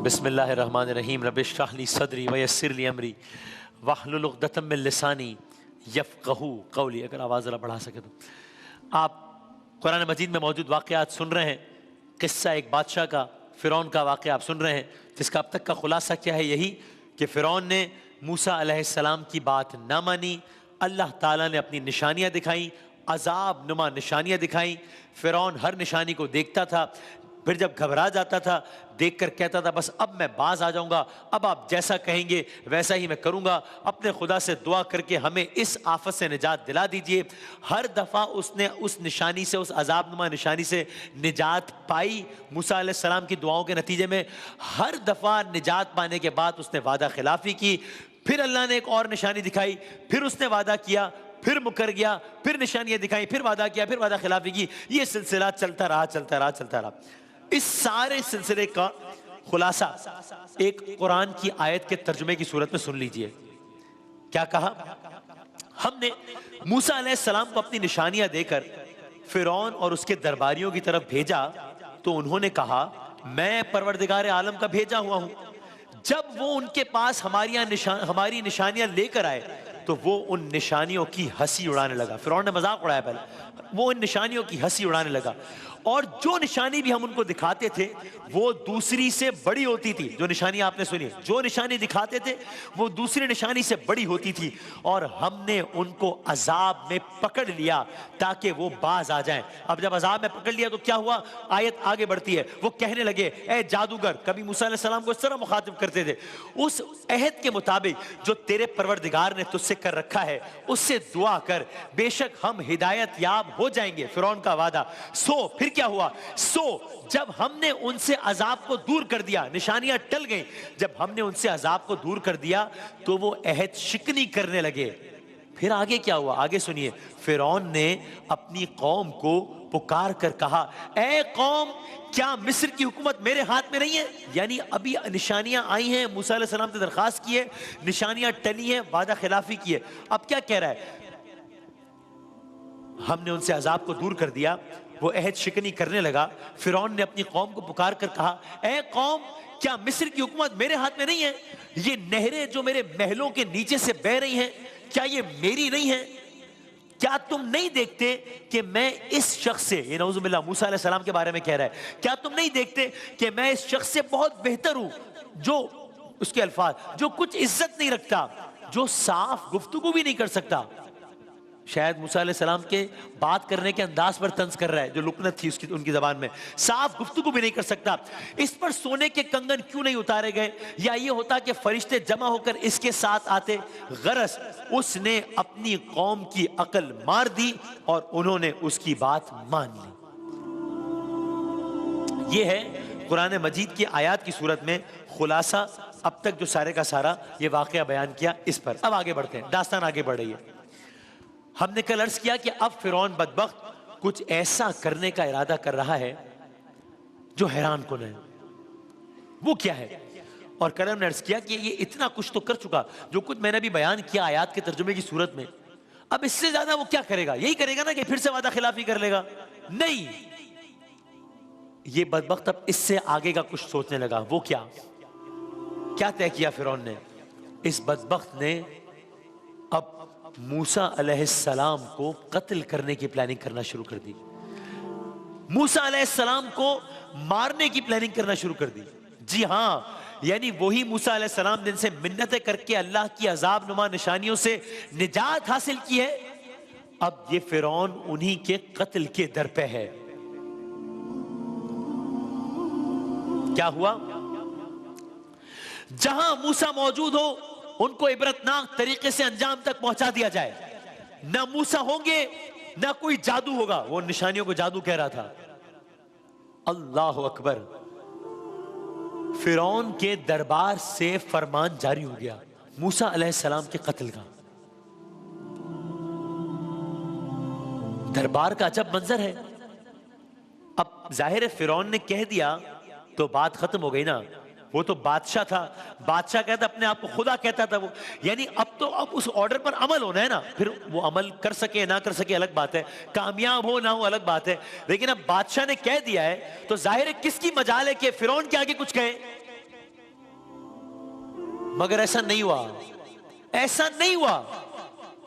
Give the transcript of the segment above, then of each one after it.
बिस्मिल्लाहिर्रहमानिर्रहीम रब्बिश इश्रह ली सदरी व यस्सिर ली अमरी वहलुल उक़दतम मिन लिसानी यफ़क़हू क़ौली। अगर आवाज़ ज़रा बढ़ा सके तो। आप कुरान मजीद में मौजूद वाक़यात सुन रहे हैं। किस्सा एक बादशाह का, फ़िरौन का वाक़या आप सुन रहे हैं, जिसका अब तक का खुलासा क्या है? यही कि फ़िरौन ने मूसा अलैहिस्सलाम की बात ना मानी। अल्लाह ताला ने अपनी निशानियाँ दिखाई, अज़ाब नुमा निशानियाँ दिखाई। फ़िरौन हर निशानी को देखता था, फिर जब घबरा जाता था देखकर कहता था बस अब मैं बाज आ जाऊंगा, अब आप जैसा कहेंगे वैसा ही मैं करूंगा। अपने खुदा से दुआ करके हमें इस आफत से निजात दिला दीजिए। हर दफ़ा उसने उस निशानी से, उस अजाबनुमा निशानी से निजात पाई। मूसा अलैहिस्सलाम की दुआओं के नतीजे में हर दफ़ा निजात पाने के बाद उसने वादा खिलाफी की। फिर अल्लाह ने एक और निशानी दिखाई, फिर उसने वादा किया, फिर मुकर गया, फिर निशानियां दिखाई, फिर वादा किया, फिर वादा खिलाफी की। ये सिलसिला चलता रहा, चलता रहा, चलता रहा। इस सारे सिलसिले का खुलासा एक कुरान की आयत के तर्जुमे की सूरत में सुन लीजिए। क्या कहा? हमने मूसा अलैहिस्सलाम को अपनी निशानियां देकर फिरौन और उसके दरबारियों की तरफ भेजा तो उन्होंने कहा मैं परवरदिगार आलम का भेजा हुआ हूं। जब वो उनके पास हमारी निशानियां लेकर आए तो वो उन निशानियों की हंसी उड़ाने लगा। फिरौन ने मजाक उड़ाया पहले, वो उन निशानियों की हंसी उड़ाने लगा। और जो निशानी भी हम उनको दिखाते थे वो दूसरी से बड़ी होती थी। जो निशानी आपने सुनी, जो निशानी दिखाते थे वो दूसरी निशानी से बड़ी होती थी। और हमने उनको अजाब में पकड़ लिया ताकि वो बाज आ जाएं। अब जब अजाब में पकड़ लिया तो क्या हुआ? आयत आगे बढ़ती है। वो कहने लगे ए जादूगर, कभी मूसा अलैहिस्सलाम को इस तरह मुखातिब करते थे, उस अहद के मुताबिक जो तेरे परवरदिगार ने तुझसे कर रखा है उससे दुआ कर, बेशक हम हिदायत याब हो जाएंगे। फिरौन का वादा। फिर क्या हुआ? जब हमने उनसे अजाब को दूर कर दिया, निशानियां टल गई, जब हमने उनसे अजाब को दूर कर दिया तो वो अहद शिकनी करने लगे। फिर आगे क्या हुआ? आगे सुनिए। फिरौन ने अपनी कौम को पुकार कर कहा ए कौम, क्या मिस्र की हुकूमत मेरे हाथ में नहीं है? यानी अभी निशानियां आई हैं, मूसा अलैहिस्सलाम से दरखास्त की है, निशानियां टली हैं, वादा खिलाफी की है। अब क्या कह रहा है? हमने उनसे अजाब को दूर कर दिया, वो अहद शिकनी करने लगा। फिरौन ने अपनी कौम को पुकार कर कहा ए कौम, क्या मिस्र की हुकूमत मेरे हाथ में नहीं है? ये नहरें जो मेरे महलों के नीचे से बह रही हैं, क्या ये मेरी नहीं है? क्या तुम नहीं देखते कि मैं इस शख्स से, ये नऊजुबिल्लाह मूसा अलैहिस्सलाम के बारे में कह रहा है, क्या तुम नहीं देखते कि मैं इस शख्स से बहुत बेहतर हूं, जो उसके अल्फाज, जो कुछ इज्जत नहीं रखता, जो साफ गुफ्तगू भी नहीं कर सकता। शायद मूसा अलैहिस्सलाम के बात करने के अंदाज पर तंज कर रहा है, जो लुकनत थी उसकी, उनकी जबान में। साफ गुफ्तगू भी नहीं कर सकता। इस पर सोने के कंगन क्यों नहीं उतारे गए? या ये होता कि फरिश्ते जमा होकर इसके साथ आते? गरज उसने अपनी कौम की अकल मार दी और उन्होंने उसकी बात मान ली। ये है कुरान मजीद की आयत की सूरत में खुलासा। अब तक जो सारे का सारा ये वाकया बयान किया इस पर। अब आगे बढ़ते हैं, दास्तान आगे बढ़ रही है। हमने कल अर्ज किया कि अब फिरौन बदबख्त कुछ ऐसा करने का इरादा कर रहा है जो हैरान कुन है। वो क्या है? और कल हमने अर्ज किया कि ये इतना कुछ तो कर चुका, जो कुछ मैंने भी बयान किया आयत के तर्जुमे की सूरत में। अब इससे ज्यादा वो क्या करेगा? यही करेगा ना कि फिर से वादा खिलाफी कर लेगा? नहीं, ये बदबख्त अब इससे आगे का कुछ सोचने लगा। वो क्या तय किया फिरौन ने? इस बदबख्त ने अब मूसा अलैहिस्सलाम को कत्ल करने की प्लानिंग करना शुरू कर दी। मूसा अलैहिस्सलाम को मारने की प्लानिंग करना शुरू कर दी। जी हां, यानी वही मूसा अलैहिस्सलाम जिनसे मिन्नतें करके अल्लाह की अजाब नुमा निशानियों से निजात हासिल की है, अब ये फिरौन उन्हीं के कत्ल के दर पे है। क्या हुआ? जहां मूसा मौजूद हो उनको इबरतनाक तरीके से अंजाम तक पहुंचा दिया जाए। ना मूसा होंगे ना कोई जादू होगा। वो निशानियों को जादू कह रहा था। अल्लाह अकबर। फिरौन के दरबार से फरमान जारी हो गया मूसा अलैहिस्सलाम के कत्ल का। दरबार का अजब मंजर है। अब जाहिर है फिरौन ने कह दिया तो बात खत्म हो गई ना। वो तो बादशाह था, बादशाह कहता, अपने आप को खुदा कहता था वो। यानी अब उस ऑर्डर पर अमल होना है ना। फिर वो अमल कर सके ना कर सके अलग बात है, कामयाब हो ना हो अलग बात है, लेकिन अब बादशाह ने कह दिया है तो जाहिर है किसकी मजाल है कि फिरौन के आगे कुछ कहे। मगर ऐसा नहीं हुआ, ऐसा नहीं हुआ।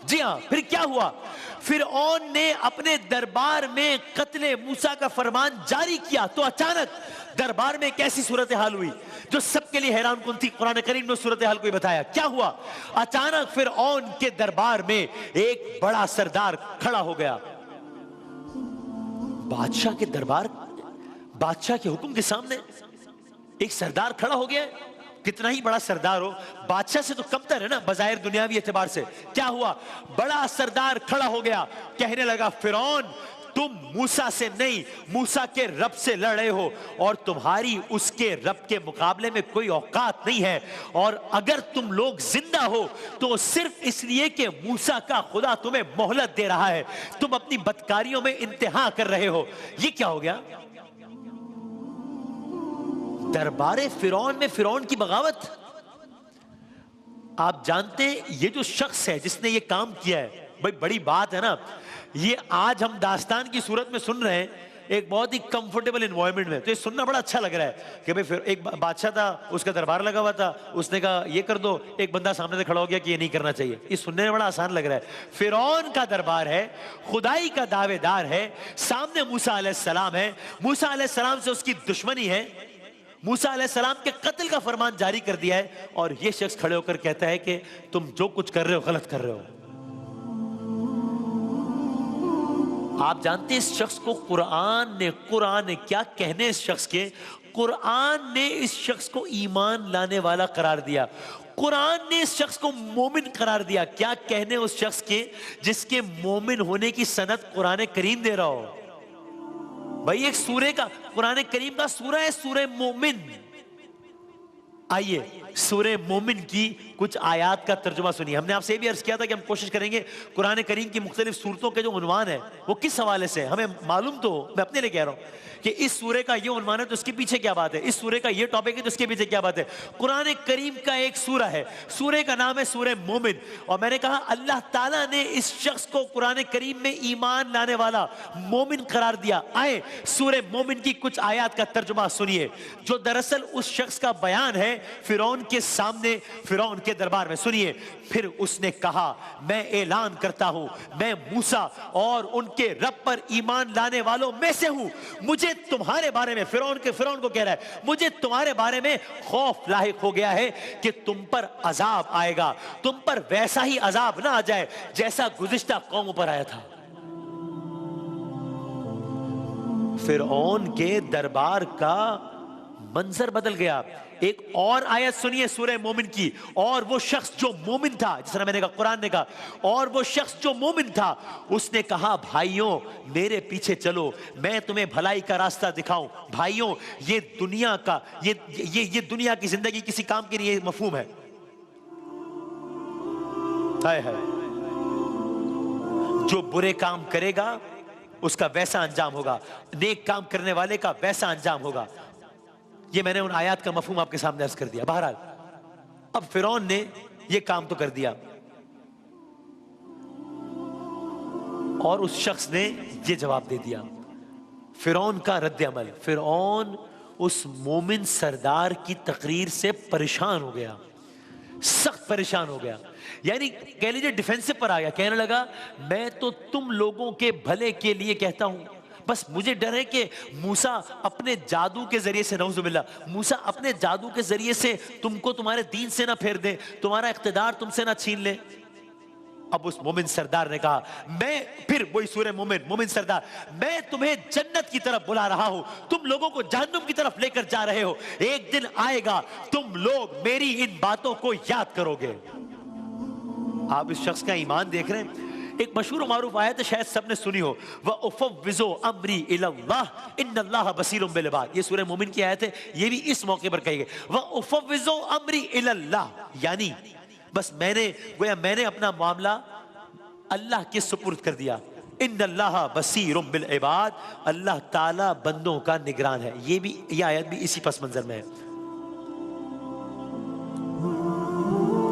जी हां, फिर क्या हुआ? फिरऔन ने अपने दरबार में कत्ले मूसा का फरमान जारी किया तो अचानक दरबार में एक ऐसी सूरत हाल हुई जो सबके लिए हैरान कुन थी। कुरान करीम ने सूरत हाल को बताया। क्या हुआ? अचानक फिरऔन के दरबार में एक बड़ा सरदार खड़ा हो गया। बादशाह के दरबार, बादशाह के हुक्म के सामने एक सरदार खड़ा हो गया। कितना ही बड़ा सरदार हो, बादशाह से तो कमतर है ना बजाहिर दुनियावी एतबार से। क्या हुआ? बड़ा सरदार खड़ा हो गया, कहने लगा फिरौन तुम मूसा से नहीं, मूसा के रब से लड़ रहे हो और तुम्हारी उसके रब के मुकाबले में कोई औकात नहीं है। और अगर तुम लोग जिंदा हो तो सिर्फ इसलिए कि मूसा का खुदा तुम्हें मोहलत दे रहा है, तुम अपनी बदकारियों में इंतहा कर रहे हो। ये क्या हो गया? दरबारे फिरौन में फिरौन की बगावत। आप जानते हैं ये जो शख्स है जिसने ये काम किया है, भाई बड़ी बात है ना। ये आज हम दास्तान की सूरत में सुन रहे हैं, एक बहुत ही कंफर्टेबल एनवायरनमेंट में, तो ये सुनना बड़ा अच्छा लग रहा है कि भाई फिर एक बादशाह था, उसका दरबार लगा हुआ था, उसने कहा ये कर दो, एक बंदा सामने से खड़ा हो गया कि ये नहीं करना चाहिए। ये सुनने में बड़ा आसान लग रहा है। फिरौन का दरबार है, खुदाई का दावेदार है, सामने मूसा अलैहिस्सलाम है, मूसा अलैहिस्सलाम से उसकी दुश्मनी है, मूसा अलैहिस्सलाम के कत्ल का फरमान जारी कर दिया है, और ये शख्स खड़े होकर कहता है कि तुम जो कुछ कर रहे हो गलत कर रहे हो। आप जानते हैं इस शख्स को कुरान ने क्या कहने इस शख्स के? कुरान ने इस शख्स को ईमान लाने वाला करार दिया। कुरान ने इस शख्स को मोमिन करार दिया। क्या कहने उस शख्स के जिसके मोमिन होने की सनद कुरान करीम दे रहा हो। भाई एक सूरे का, कुरान करीम का सूरा है सूरे मोमिन। आइए सूरे मोमिन की कुछ आयात का तर्जुमा सुनिए। हमने आपसे भी अर्ज किया था कि हम कोशिश करेंगे कुरान करीम की मुख्तलिफ सूरतों के जो उन्वान है वो किस हवाले से हमें मालूम तो हो। मैं अपने लिए कह रहा हूं कि इस सूरे का ये उन्वान है तो उसके पीछे क्या बात है, इस सूरे का ये टॉपिक है तो उसके पीछे क्या बात है। कुरान करीम का एक सूरा है, सूरे का नाम है सूरे मोमिन। और मैंने कहा अल्लाह ताला ने इस शख्स को कुरान करीम में ईमान लाने वाला मोमिन करार दिया। आए सूरे मोमिन की कुछ आयात का तर्जुमा सुनिए जो दरअसल उस शख्स का बयान है फिरौन के सामने, फिरौन के दरबार में। सुनिए, फिर उसने कहा मैं ऐलान करता हूं मैं मूसा और उनके रब पर ईमान लाने वालों में से हूं। मुझे तुम्हारे बारे में, फिरौन को कह रहा है, मुझे तुम्हारे बारे में खौफ लाहिक हो गया है कि तुम पर अजाब आएगा, तुम पर वैसा ही अजाब ना आ जाए जैसा गुज़िश्ता कौमों पर आया था। फिरौन के दरबार का मंजर बदल गया। एक और आयत सुनिए सूरह मोमिन की। और वो शख्स जो मोमिन था, जिस तरह मैंने कहा कुरान ने कहा, और वो शख्स जो मोमिन था उसने कहा भाइयों मेरे पीछे चलो, मैं तुम्हें भलाई का रास्ता दिखाऊं। भाइयों ये दुनिया का ये दुनिया की जिंदगी किसी काम के लिए मफहूम है। हाय हाय, जो बुरे काम करेगा उसका वैसा अंजाम होगा, नेक काम करने वाले का वैसा अंजाम होगा। ये मैंने उन आयात का मफहूम आपके सामने अर्ज कर दिया। बहरहाल अब फिरौन ने ये काम तो कर दिया और उस शख्स ने ये जवाब दे दिया। फिरौन का रद्द अमल, फिरौन उस मोमिन सरदार की तकरीर से परेशान हो गया, सख्त परेशान हो गया। यानी कह लीजिए डिफेंसिव पर आ गया। कहने लगा मैं तो तुम लोगों के भले के लिए कहता हूं, बस मुझे डर है कि मूसा अपने जादू के जरिए से, नऊजुबिल्लाह, मूसा अपने जादू के जरिए से तुमको तुम्हारे दीन से ना फेर दे, तुम्हारा इख्तिदार तुमसे ना छीन ले। अब उस मोमिन सरदार ने कहा मैं, फिर वही सूरह मोमिन सरदार, मैं तुम्हें जन्नत की तरफ बुला रहा हूं, तुम लोगों को जहन्नुम की तरफ लेकर जा रहे हो। एक दिन आएगा तुम लोग मेरी इन बातों को याद करोगे। आप इस शख्स का ईमान देख रहे हैं। एक मशहूर मारूफ आयत है, शायद सबने सुनी हो, व उफ़व्विज़ु अम्री इलल्लाह इन्नल्लाह बसीरुम बिल इबाद। ये सूरह मोमिन की आयत है, ये भी इस मौके पर कही गई। व उफ़व्विज़ु अम्री इलल्लाह, यानी बस मैंने अपना मामला अल्लाह के सुपुर्द कर दिया। इन्नल्लाह बसीरुम बिल इबाद, अल्लाह ताला बंदों का निगरान है। ये आयत भी इसी पस मंजर में है।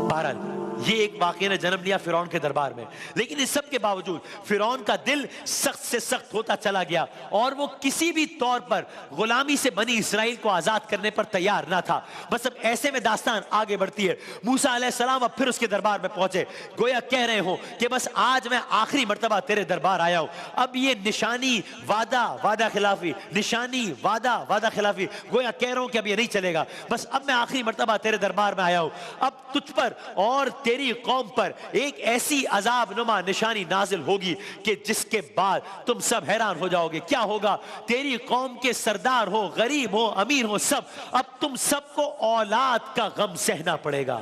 बहरहाल ये एक वाक़या ने जन्म लिया फिरौन के दरबार में। लेकिन इस सब के बावजूद फिरौन का दिल सख्त से सख्त होता चला गया और वो किसी भी तौर पर गुलामी से बनी इसराइल को आजाद करने पर तैयार ना था। बस अब ऐसे में दास्तान आगे बढ़ती है। मूसा अलैहिस्सलाम अब फिर उसके दरबार में पहुंचे, गोया कह रहे हो कि बस आज मैं आखिरी मर्तबा तेरे दरबार आया हूं। अब ये निशानी वादा वादा खिलाफी, निशानी वादा वादा खिलाफी, गोया कह रहा हूं कि अब ये नहीं चलेगा। बस अब मैं आखिरी मर्तबा तेरे दरबार में आया हूं। अब तुझ पर और तेरी कौम पर एक ऐसी अजाब नुमा निशानी नाजिल होगी कि जिसके बाद तुम सब हैरान हो जाओगे। क्या होगा? तेरी कौम के सरदार हो, गरीब हो, अमीर हो, सब, अब तुम सबको औलाद का गम सहना पड़ेगा।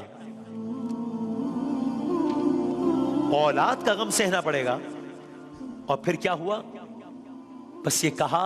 औलाद का गम सहना पड़ेगा। और फिर क्या हुआ? बस ये कहा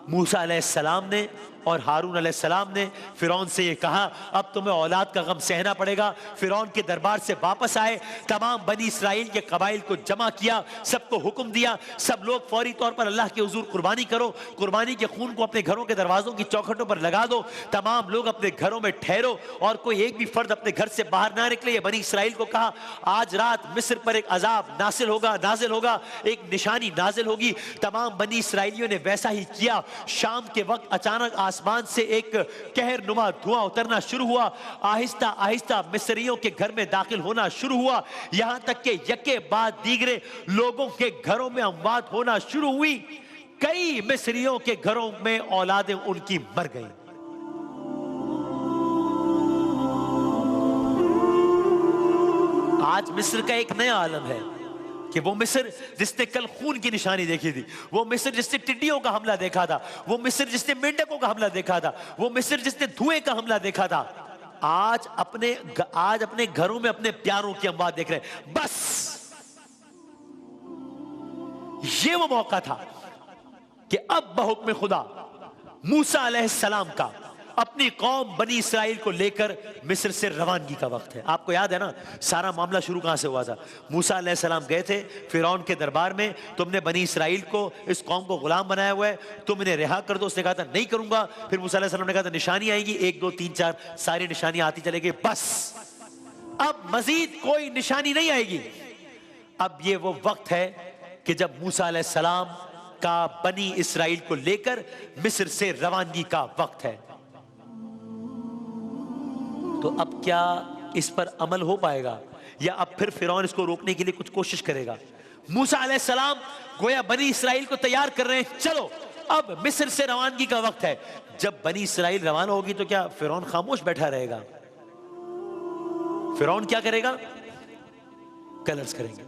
मूसा अलैहिस्सलाम ने और हारून अलैहिस्सलाम ने फिरौन से ये कहा, अब तुम्हें औलाद का गम सहना पड़ेगा। फिरौन के दरबार से वापस आए, तमाम बनी इसराइल के कबाइल को जमा किया, सबको हुक्म दिया, सब लोग फौरी तौर पर अल्लाह के हुजूर कुर्बानी करो, कुर्बानी के खून को अपने घरों के दरवाजों की चौखटों पर लगा दो, तमाम लोग अपने घरों में ठहरो और कोई एक भी फर्द अपने घर से बाहर ना निकले। ये बनी इसराइल को कहा, आज रात मिस्र पर एक अजाब नाजिल होगा, एक निशानी नाजिल होगी। तमाम बनी इसराइलियों ने वैसा ही किया। शाम के वक्त अचानक आसमान से एक कहर नुमा धुआं उतरना शुरू हुआ, आहिस्ता आहिस्ता मिस्रियों के घर में दाखिल होना शुरू हुआ, यहां तक कि यके बाद दीगरे लोगों के घरों में अमवात होना शुरू हुई। कई मिस्रियों के घरों में औलादें उनकी मर गईं। आज मिस्र का एक नया आलम है कि वो मिस्र जिसने कल खून की निशानी देखी थी, वो मिस्र जिसने टिड्डियों का हमला देखा था, वो मिस्र जिसने मेंढकों का हमला देखा था, वो मिस्र जिसने धुएं का हमला देखा था, आज अपने घरों में अपने प्यारों की अमवात देख रहे हैं। बस ये वो मौका था कि अब बहुक्म खुदा मूसा अलैहिस्सलाम का अपनी कौम बनी इसराइल को लेकर मिस्र से रवानगी का वक्त है। आपको याद है ना सारा मामला शुरू कहां से हुआ था? मूसा अलैहिस्सलाम गए थे फिरौन के दरबार में, तुमने बनी इसराइल को, इस कौम को गुलाम बनाया हुआ है, तुम इन्हें रिहा कर दो। उसने कहा था नहीं करूंगा। फिर मूसा अलैहिस्सलाम ने कहा था निशानी आएगी, 1 2 3 4 सारी निशानी आती चलेगी, बस अब मजीद कोई निशानी नहीं आएगी। अब ये वो वक्त है कि जब मूसा अलैहिस्सलाम का बनी इसराइल को लेकर मिस्र से रवानगी का वक्त है। तो अब क्या इस पर अमल हो पाएगा या अब फिर फिरौन इसको रोकने के लिए कुछ कोशिश करेगा? मूसा अलैहिस्सलाम गोया बनी इसराइल को तैयार कर रहे हैं, चलो अब मिस्र से रवानगी का वक्त है। जब बनी इसराइल रवाना होगी तो क्या फिरौन खामोश बैठा रहेगा? फिरौन क्या करेगा? कलर्स करेंगे।